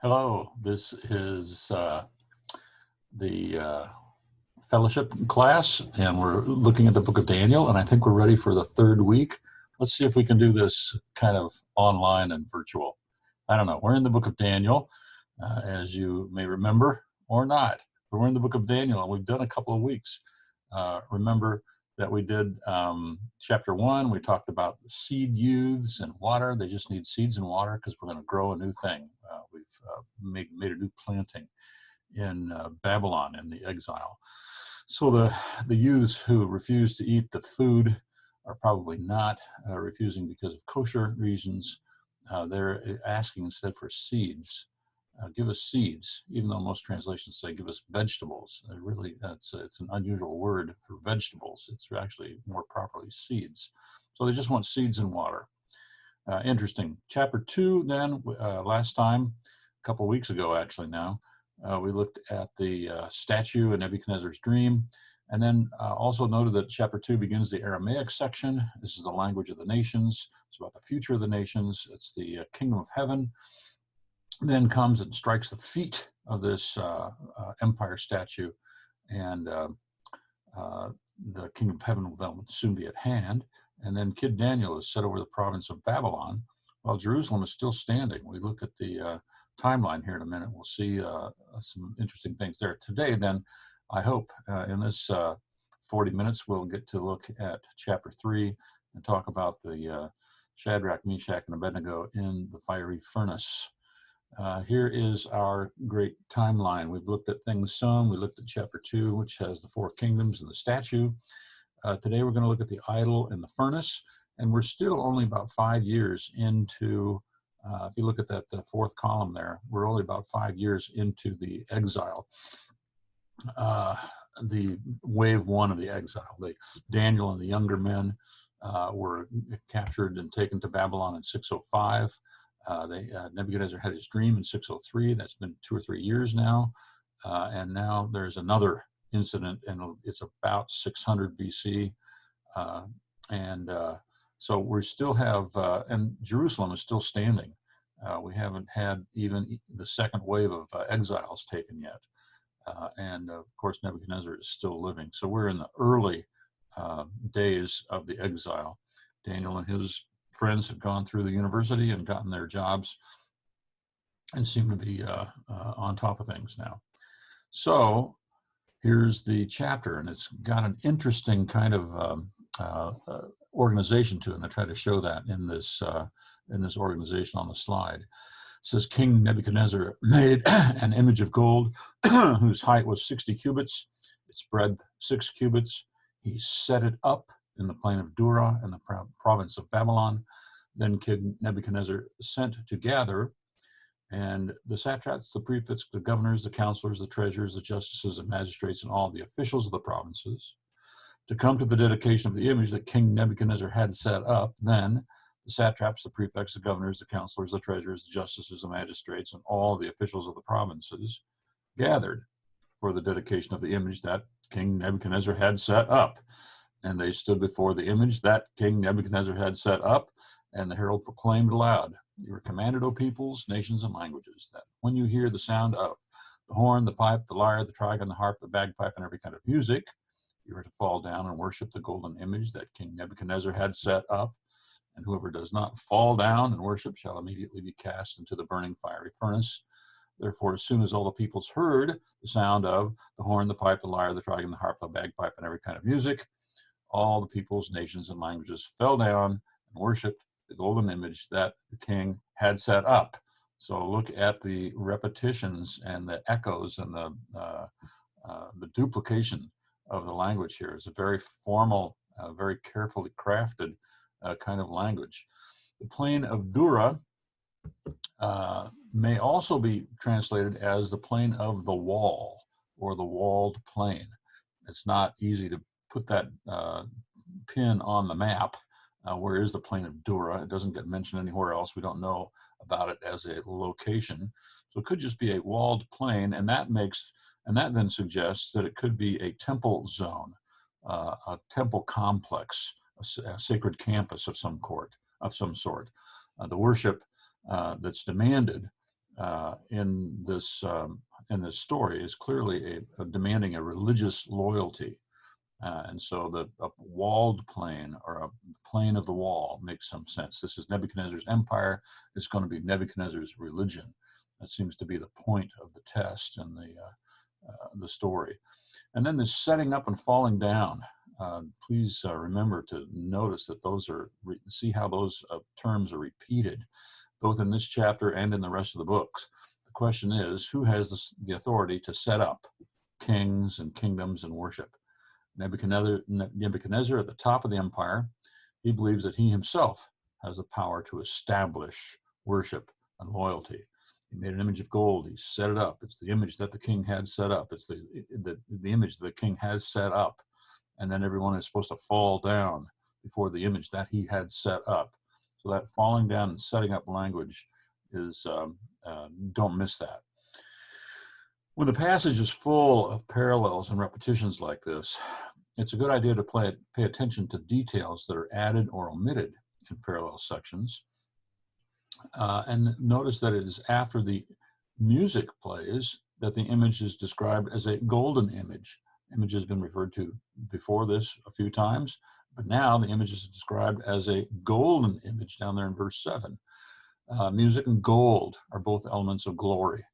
Hello, this is the fellowship class, and we're looking at the book of Daniel, and I think we're ready for the third week. Let's see if we can do this kind of online and virtual. I don't know. We're in the book of Daniel, as you may remember, or not. But we're in the book of Daniel, and we've done a couple of weeks. Remember that we did chapter 1. We talked about seed youths and water. They just need seeds and water because we're going to grow a new thing. We've made a new planting in Babylon in the exile. So the youths who refuse to eat the food are probably not refusing because of kosher reasons. They're asking instead for seeds. Give us seeds, even though most translations say give us vegetables. It's an unusual word for vegetables. It's actually more properly seeds. So they just want seeds and water. Interesting. Chapter 2, then, last time, a couple of weeks ago actually now, we looked at the statue in Nebuchadnezzar's dream, and then also noted that chapter 2 begins the Aramaic section. This is the language of the nations. It's about the future of the nations. It's the kingdom of heaven. Then comes and strikes the feet of this empire statue, and the kingdom of heaven will soon be at hand. And then Kid Daniel is set over the province of Babylon, while Jerusalem is still standing. We look at the timeline here in a minute. We'll see some interesting things there. Today, then, I hope in this 40 minutes, we'll get to look at chapter 3 and talk about the Shadrach, Meshach, and Abednego in the fiery furnace. Here is our great timeline. We've looked at things some. We looked at chapter 2, which has the 4 kingdoms and the statue. Today we're going to look at the idol and the furnace, and we're still only about 5 years into, if you look at that fourth column there, we're only about 5 years into the exile, the wave 1 of the exile. Daniel and the younger men were captured and taken to Babylon in 605. Nebuchadnezzar had his dream in 603. That's been 2 or 3 years now. And now there's another incident, and it's about 600 BC. So we still have, and Jerusalem is still standing. We haven't had even the second wave of exiles taken yet. And of course, Nebuchadnezzar is still living. So we're in the early days of the exile. Daniel and his friends have gone through the university and gotten their jobs and seem to be on top of things now. So here's the chapter, and it's got an interesting kind of organization to it, and I try to show that in this organization on the slide. It says, King Nebuchadnezzar made an image of gold whose height was 60 cubits, its breadth 6 cubits. He set it up in the plain of Dura in the province of Babylon. Then King Nebuchadnezzar sent to gather, and the satraps, the prefects, the governors, the counselors, the treasurers, the justices, the magistrates, and all the officials of the provinces, to come to the dedication of the image that King Nebuchadnezzar had set up. Then the satraps, the prefects, the governors, the counselors, the treasurers, the justices, the magistrates, and all the officials of the provinces gathered for the dedication of the image that King Nebuchadnezzar had set up. And they stood before the image that King Nebuchadnezzar had set up, and the herald proclaimed aloud, "You are commanded, O peoples, nations, and languages, that when you hear the sound of the horn, the pipe, the lyre, the trigon, the harp, the bagpipe, and every kind of music, you are to fall down and worship the golden image that King Nebuchadnezzar had set up. And whoever does not fall down and worship shall immediately be cast into the burning fiery furnace. Therefore, as soon as all the peoples heard the sound of the horn, the pipe, the lyre, the trigon, the harp, the bagpipe, and every kind of music, all the peoples, nations, and languages fell down and worshiped the golden image that the king had set up." So look at the repetitions and the echoes and the duplication of the language here. It's a very formal, very carefully crafted kind of language. The plain of Dura may also be translated as the plain of the wall or the walled plain. It's not easy to put that pin on the map. Where is the plain of Dura? It doesn't get mentioned anywhere else. We don't know about it as a location. So it could just be a walled plain, and that then suggests that it could be a temple zone, a temple complex, a sacred campus of some sort. The worship that's demanded in this story is clearly demanding a religious loyalty. And so a walled plain, or a plain of the wall, makes some sense. This is Nebuchadnezzar's empire. It's going to be Nebuchadnezzar's religion. That seems to be the point of the test in the story. And then this setting up and falling down. Please remember to notice that see how those terms are repeated, both in this chapter and in the rest of the books. The question is, who has the authority to set up kings and kingdoms and worship? Nebuchadnezzar at the top of the empire, he believes that he himself has the power to establish worship and loyalty. He made an image of gold. He set it up. It's the image that the king had set up. It's the image that the king has set up. And then everyone is supposed to fall down before the image that he had set up. So that falling down and setting up language is, don't miss that. When the passage is full of parallels and repetitions like this, it's a good idea to pay attention to details that are added or omitted in parallel sections. And notice that it is after the music plays that the image is described as a golden image. Image has been referred to before this a few times, but now the image is described as a golden image down there in verse 7. Music and gold are both elements of glory.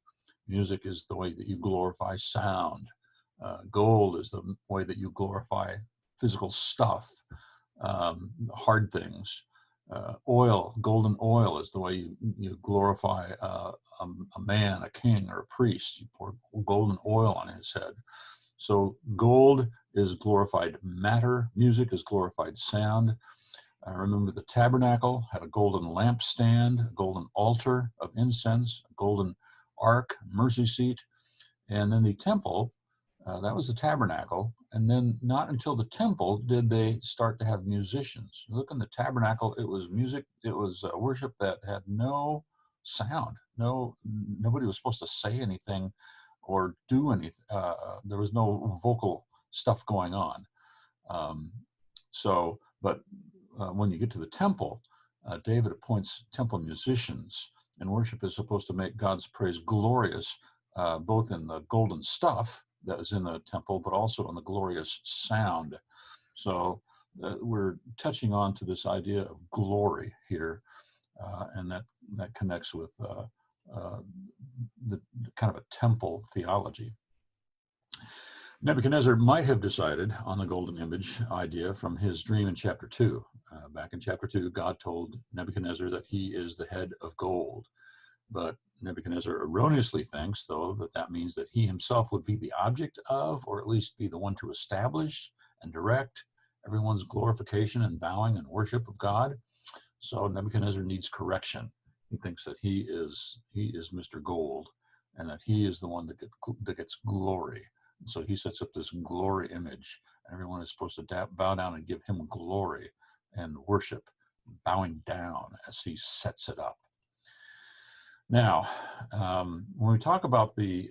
Music is the way that you glorify sound. Gold is the way that you glorify physical stuff, hard things. Oil, golden oil, is the way you glorify a man, a king, or a priest. You pour golden oil on his head. So gold is glorified matter. Music is glorified sound. Remember, the tabernacle had a golden lampstand, a golden altar of incense, a golden ark, mercy seat. And then the temple, that was the tabernacle. And then not until the temple did they start to have musicians. Look, in the tabernacle, it was music, it was worship that had no sound. Nobody was supposed to say anything or do anything. There was no vocal stuff going on. But when you get to the temple, David appoints temple musicians, and worship is supposed to make God's praise glorious, both in the golden stuff that is in the temple, but also in the glorious sound. So we're touching on to this idea of glory here, and that connects with the kind of a temple theology. Nebuchadnezzar might have decided on the golden image idea from his dream in chapter 2. Back in chapter 2, God told Nebuchadnezzar that he is the head of gold. But Nebuchadnezzar erroneously thinks, though, that means that he himself would be the object of, or at least be the one to establish and direct everyone's glorification and bowing and worship of God. So Nebuchadnezzar needs correction. He thinks that he is Mr. Gold, and that he is the one that gets glory. So he sets up this glory image, and everyone is supposed to bow down and give him glory and worship, bowing down as he sets it up. Now, when we talk about the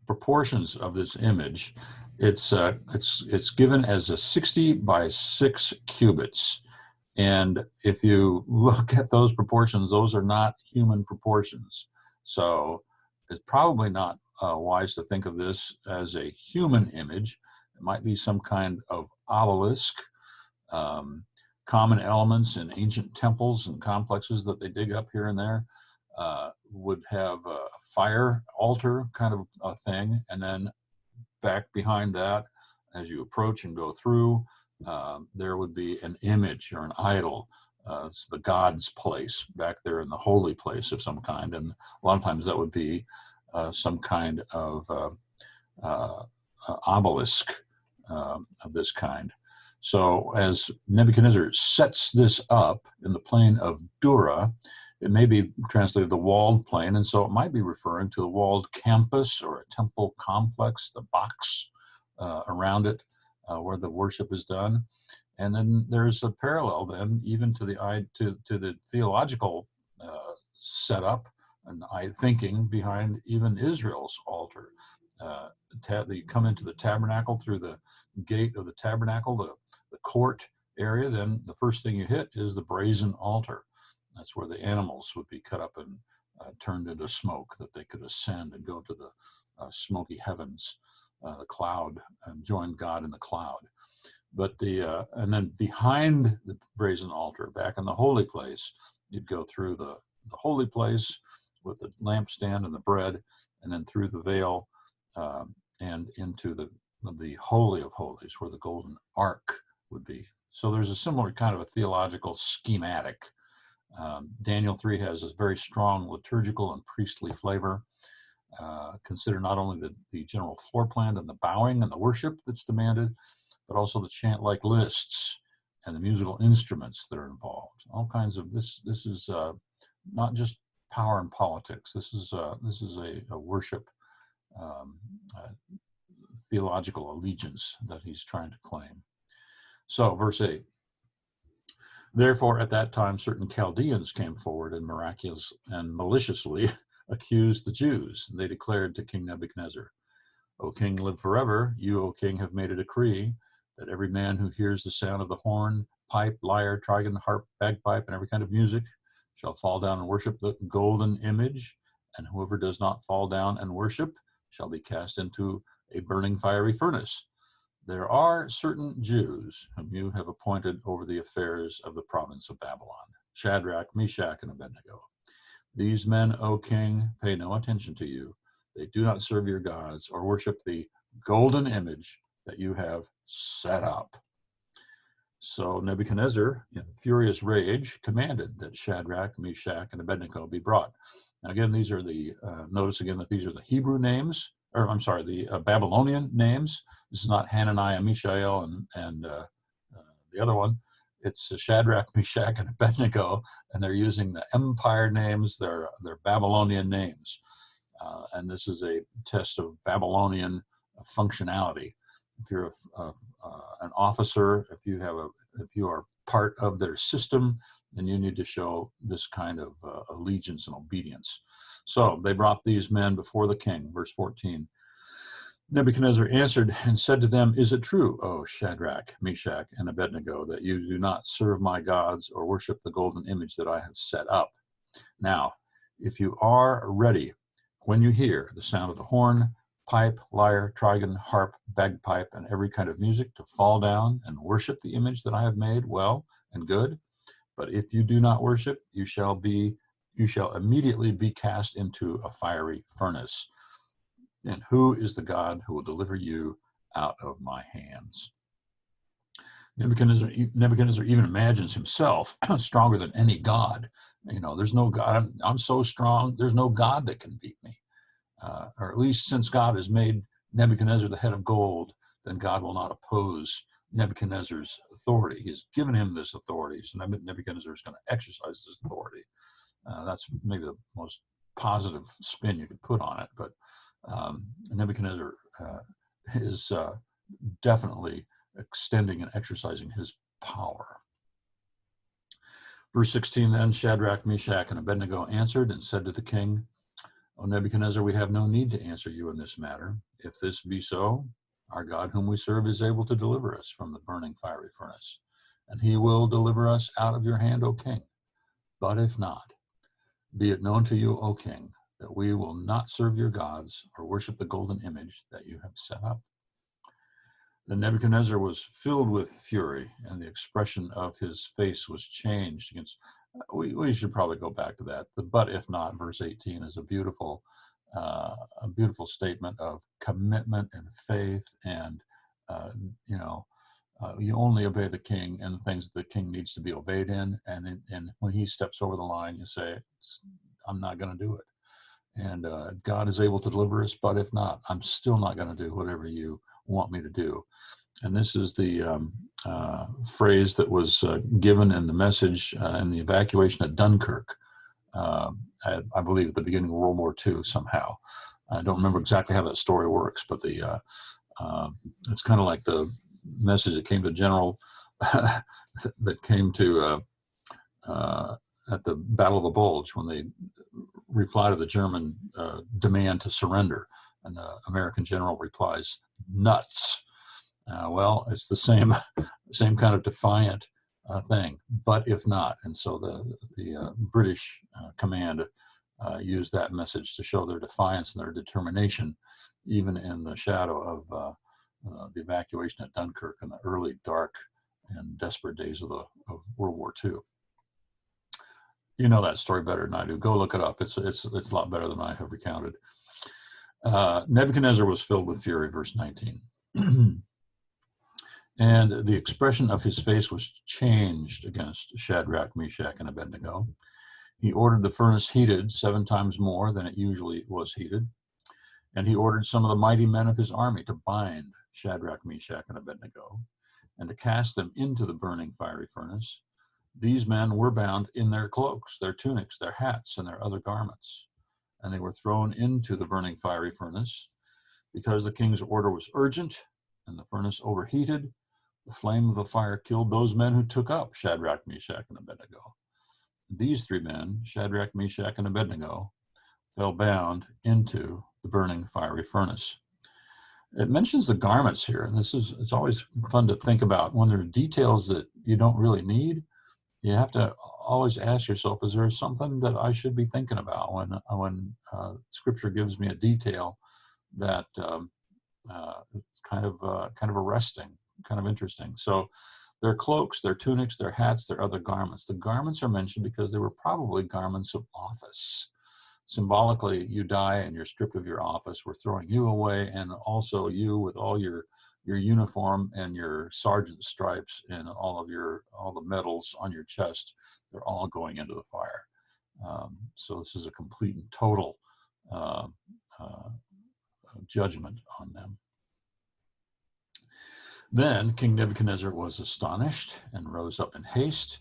proportions of this image, it's given as a 60 by 6 cubits. And if you look at those proportions, those are not human proportions. So it's probably not wise to think of this as a human image. It might be some kind of obelisk. Common elements in ancient temples and complexes that they dig up here and there would have a fire altar kind of a thing. And then back behind that, as you approach and go through, there would be an image or an idol. It's the God's place back there in the holy place of some kind. And a lot of times that would be some kind of obelisk of this kind. So as Nebuchadnezzar sets this up in the plain of Dura, it may be translated the walled plain, and so it might be referring to the walled campus or a temple complex, the box around it where the worship is done. And then there's a parallel then even to the theological setup and thinking behind even Israel's altar. You come into the tabernacle through the gate of the tabernacle, the court area, then the first thing you hit is the brazen altar. That's where the animals would be cut up and turned into smoke, that they could ascend and go to the smoky heavens, the cloud, and join God in the cloud. But and then behind the brazen altar, back in the holy place, you'd go through the holy place with the lampstand and the bread, and then through the veil and into the Holy of Holies, where the golden ark would be. So there's a similar kind of a theological schematic. Daniel 3 has a very strong liturgical and priestly flavor. Consider not only the general floor plan and the bowing and the worship that's demanded, but also the chant-like lists and the musical instruments that are involved. All kinds of this is not just power and politics. This is a worship theological allegiance that he's trying to claim. So, verse 8. Therefore, at that time, certain Chaldeans came forward and miraculously and maliciously accused the Jews. They declared to King Nebuchadnezzar, O king, live forever. You, O king, have made a decree that every man who hears the sound of the horn, pipe, lyre, trigon, harp, bagpipe, and every kind of music shall fall down and worship the golden image, and whoever does not fall down and worship shall be cast into a burning fiery furnace. There are certain Jews whom you have appointed over the affairs of the province of Babylon, Shadrach, Meshach, and Abednego. These men, O king, pay no attention to you. They do not serve your gods or worship the golden image that you have set up. So Nebuchadnezzar, in furious rage, commanded that Shadrach, Meshach, and Abednego be brought. Now again, these are notice again that these are the Hebrew names, or I'm sorry, the Babylonian names. This is not Hananiah, Mishael, and the other one. It's Shadrach, Meshach, and Abednego, and they're using the empire names, their Babylonian names. And this is a test of Babylonian functionality. If you're an officer, if you are part of their system, then you need to show this kind of allegiance and obedience. So they brought these men before the king. Verse 14. Nebuchadnezzar answered and said to them, Is it true, O Shadrach, Meshach, and Abednego, that you do not serve my gods or worship the golden image that I have set up? Now, if you are ready, when you hear the sound of the horn, pipe, lyre, trigon, harp, bagpipe, and every kind of music, to fall down and worship the image that I have made, well and good. But if you do not worship, you shall immediately be cast into a fiery furnace. And who is the God who will deliver you out of my hands? Nebuchadnezzar even imagines himself stronger than any god. There's no God. I'm so strong. There's no God that can beat me. Or at least since God has made Nebuchadnezzar the head of gold, then God will not oppose Nebuchadnezzar's authority. He's given him this authority, so Nebuchadnezzar is going to exercise this authority. That's maybe the most positive spin you could put on it, but Nebuchadnezzar is definitely extending and exercising his power. Verse 16, then Shadrach, Meshach, and Abednego answered and said to the king, O Nebuchadnezzar, we have no need to answer you in this matter. If this be so, our God whom we serve is able to deliver us from the burning fiery furnace, and he will deliver us out of your hand, O king. But if not, be it known to you, O king, that we will not serve your gods or worship the golden image that you have set up. Then Nebuchadnezzar was filled with fury, and the expression of his face was changed. We should probably go back to that. The but if not, verse 18, is a beautiful statement of commitment and faith, and you only obey the king and the things the king needs to be obeyed in, and when he steps over the line, you say, I'm not going to do it. And God is able to deliver us, but if not, I'm still not going to do whatever you want me to do. And this is the phrase that was given in the message in the evacuation at Dunkirk, I believe at the beginning of World War II somehow. I don't remember exactly how that story works, but it's kind of like the message that came to General, that came to at the Battle of the Bulge, when they reply to the German demand to surrender, and the American general replies, nuts. Well, it's the same kind of defiant thing, but if not. And so the British command used that message to show their defiance and their determination, even in the shadow of the evacuation at Dunkirk in the early, dark, and desperate days of World War II. You know that story better than I do. Go look it up. It's a lot better than I have recounted. Nebuchadnezzar was filled with fury, verse 19. And the expression of his face was changed against Shadrach, Meshach, and Abednego. He ordered the furnace heated 7 times more than it usually was heated. And he ordered some of the mighty men of his army to bind Shadrach, Meshach, and Abednego, and to cast them into the burning fiery furnace. These men were bound in their cloaks, their tunics, their hats, and their other garments. And they were thrown into the burning fiery furnace. Because the king's order was urgent and the furnace overheated, the flame of the fire killed those men who took up Shadrach, Meshach, and Abednego. These 3 men, Shadrach, Meshach, and Abednego, fell bound into the burning fiery furnace. It mentions the garments here, and it's always fun to think about when there are details that you don't really need. You have to always ask yourself, is there something that I should be thinking about when Scripture gives me a detail that it's kind of arresting, kind of interesting. So their cloaks, their tunics, their hats, their other garments. The garments are mentioned because they were probably garments of office. Symbolically, you die and you're stripped of your office. We're throwing you away, and also you with all your uniform and your sergeant stripes and all the medals on your chest. They're all going into the fire. So this is a complete and total judgment on them. Then King Nebuchadnezzar was astonished and rose up in haste.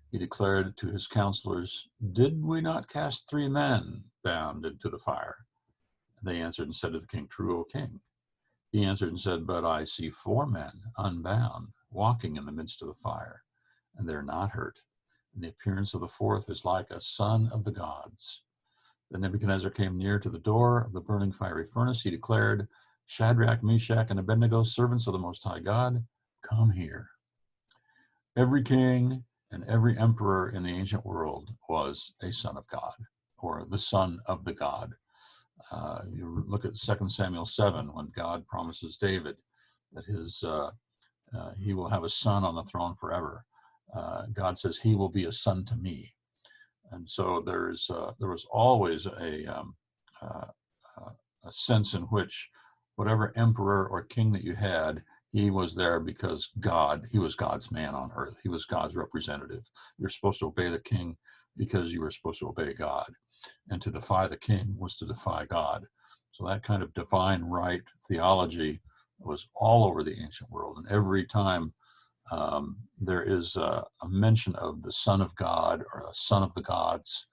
He declared to his counselors, "Did we not cast 3 men bound into the fire?" They answered and said to the king, "True, O king." He answered and said, "But I see 4 men unbound, walking in the midst of the fire, and they're not hurt. And the appearance of the 4th is like a son of the gods." Then Nebuchadnezzar came near to the door of the burning fiery furnace. He declared, "Shadrach, Meshach, and Abednego, servants of the Most High God, come here." Every king and every emperor in the ancient world was a son of God, or the son of the God. You look at 2 Samuel 7, when God promises David that he will have a son on the throne forever. God says, "He will be a son to me." And so there was always a sense in which whatever emperor or king that you had, he was there because he was God's man on earth. He was God's representative. You're supposed to obey the king because you were supposed to obey God. And to defy the king was to defy God. So that kind of divine right theology was all over the ancient world. And every time there is a mention of the Son of God or a son of the gods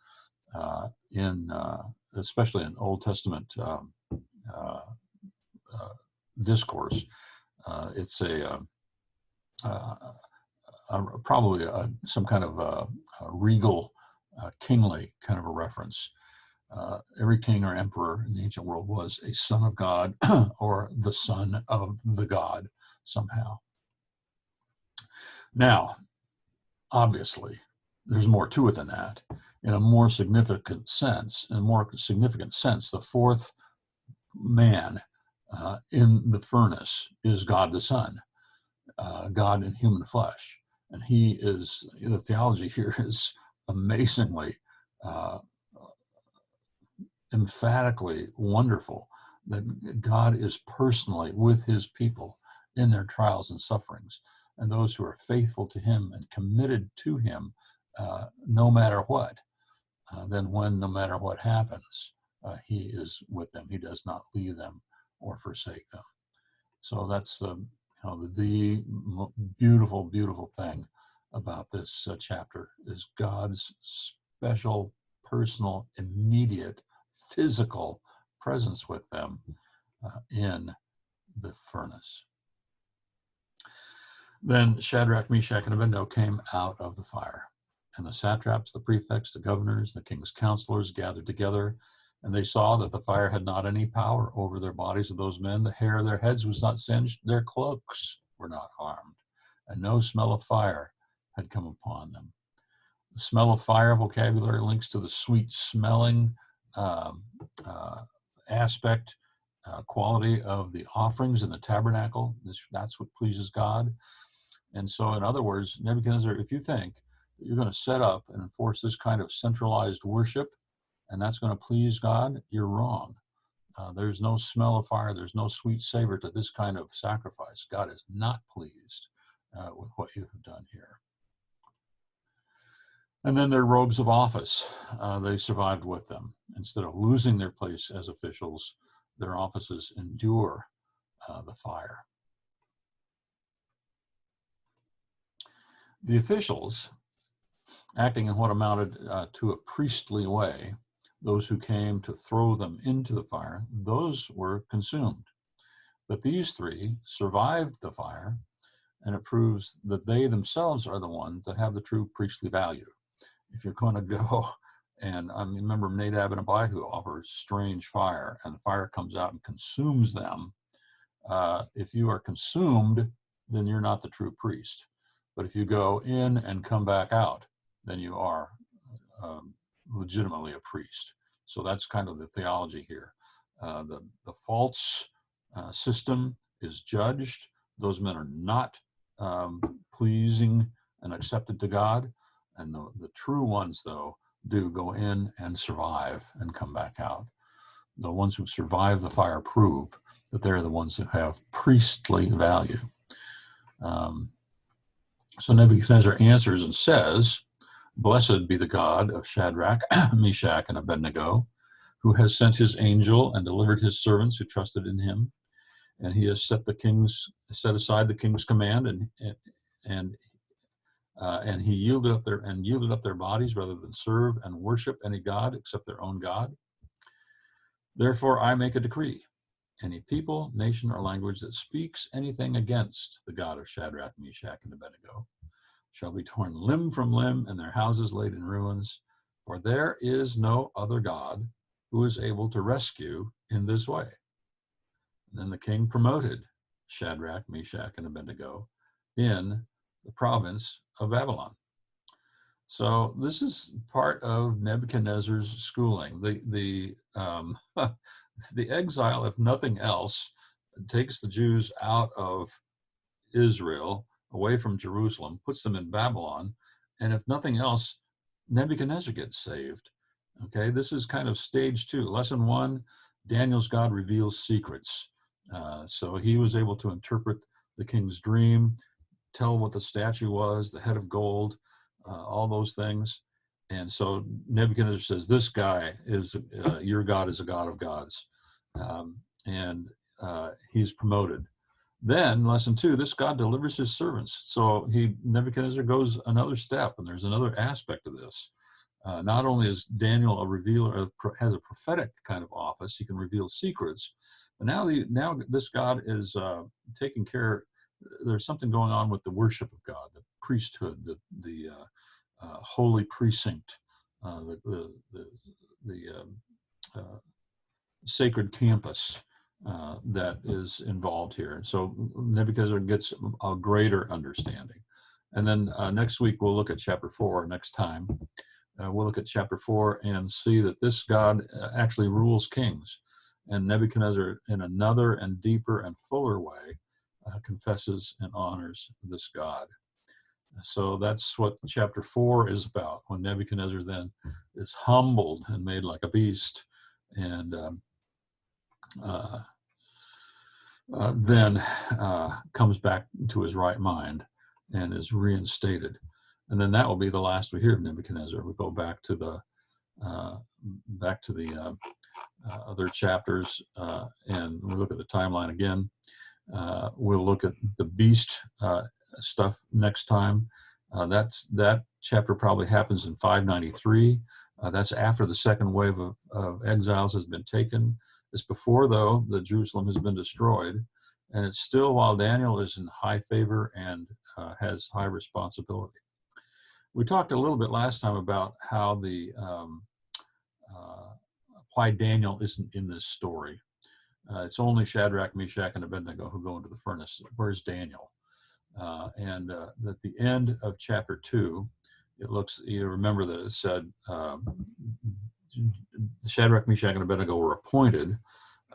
especially in Old Testament discourse. It's probably some kind of a regal, kingly kind of a reference. Every king or emperor in the ancient world was a son of God or the son of the God somehow. Now, obviously, there's more to it than that. In a more significant sense, the 4th man in the furnace is God the Son, God in human flesh. And the theology here is amazingly, emphatically wonderful, that God is personally with his people in their trials and sufferings, and those who are faithful to him and committed to him no matter what. Then when no matter what happens, he is with them. He does not leave them or forsake them. So that's the beautiful, beautiful thing about this chapter is God's special, personal, immediate, physical presence with them in the furnace. Then Shadrach, Meshach, and Abednego came out of the fire. And the satraps, the prefects, the governors, the king's counselors gathered together, and they saw that the fire had not any power over their bodies of those men. The hair of their heads was not singed, their cloaks were not harmed, and no smell of fire had come upon them. The smell of fire vocabulary links to the sweet smelling um, aspect, quality of the offerings in the tabernacle. That's what pleases God. And so, in other words, Nebuchadnezzar, if you think that you're going to set up and enforce this kind of centralized worship and that's going to please God, you're wrong. There's no smell of fire. There's no sweet savor to this kind of sacrifice. God is not pleased with what you have done here. And then their robes of office, they survived with them. Instead of losing their place as officials, their offices endure the fire. The officials, acting in what amounted to a priestly way, those who came to throw them into the fire, those were consumed. But these three survived the fire, and it proves that they themselves are the ones that have the true priestly value. If you're going to go and remember Nadab and Abihu offer strange fire, and the fire comes out and consumes them. If you are consumed, then you're not the true priest. But if you go in and come back out, then you are legitimately a priest. So that's kind of the theology here. The false system is judged. Those men are not pleasing and accepted to God. And the true ones, though, do go in and survive and come back out. The ones who survive the fire prove that they're the ones who have priestly value. So Nebuchadnezzar answers and says, "Blessed be the God of Shadrach, Meshach, and Abednego, who has sent his angel and delivered his servants who trusted in him. And he has set aside the king's command, and he yielded up their bodies rather than serve and worship any god except their own God. Therefore I make a decree: any people, nation, or language that speaks anything against the God of Shadrach, Meshach, and Abednego shall be torn limb from limb and their houses laid in ruins, for there is no other God who is able to rescue in this way." And then the king promoted Shadrach, Meshach, and Abednego in the province of Babylon. So this is part of Nebuchadnezzar's schooling. The exile, if nothing else, takes the Jews out of Israel, away from Jerusalem, puts them in Babylon, and if nothing else, Nebuchadnezzar gets saved. Okay, this is kind of stage 2. Lesson 1, Daniel's God reveals secrets. So he was able to interpret the king's dream, tell what the statue was, the head of gold, all those things. And so Nebuchadnezzar says, this guy is, your God is a God of gods. And he's promoted. Then, lesson 2, this God delivers his servants. So Nebuchadnezzar goes another step, and there's another aspect of this. Not only is Daniel a revealer, has a prophetic kind of office, he can reveal secrets, but now this God is taking care. There's something going on with the worship of God, the priesthood, the holy precinct, the sacred campus that is involved here. So Nebuchadnezzar gets a greater understanding. And then next week we'll look at chapter 4. Next time we'll look at chapter 4 and see that this God actually rules kings. And Nebuchadnezzar, in another and deeper and fuller way, confesses and honors this God. So that's what chapter 4 is about, when Nebuchadnezzar then is humbled and made like a beast, and then comes back to his right mind and is reinstated. And then that will be the last we hear of Nebuchadnezzar. We go back to the other chapters, and we look at the timeline again. We'll look at the beast stuff next time. That chapter probably happens in 593. That's after the second wave of exiles has been taken. It's before, though, that Jerusalem has been destroyed, and it's still while Daniel is in high favor and has high responsibility. We talked a little bit last time about how why Daniel isn't in this story. It's only Shadrach, Meshach, and Abednego who go into the furnace. Where's Daniel? And at the end of chapter 2, you remember that it said, Shadrach, Meshach, and Abednego were appointed,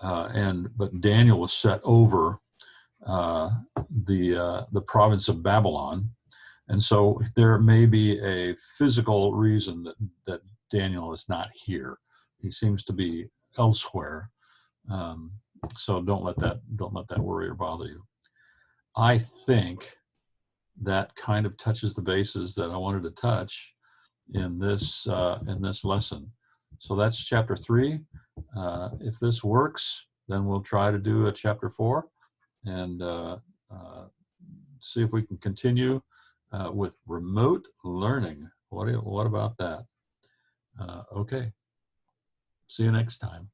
but Daniel was set over the province of Babylon. And so there may be a physical reason that Daniel is not here. He seems to be elsewhere. So don't let that worry or bother you. I think that kind of touches the bases that I wanted to touch in this lesson. So that's chapter 3. If this works, then we'll try to do a chapter 4 and see if we can continue with remote learning. What about that? Okay. See you next time.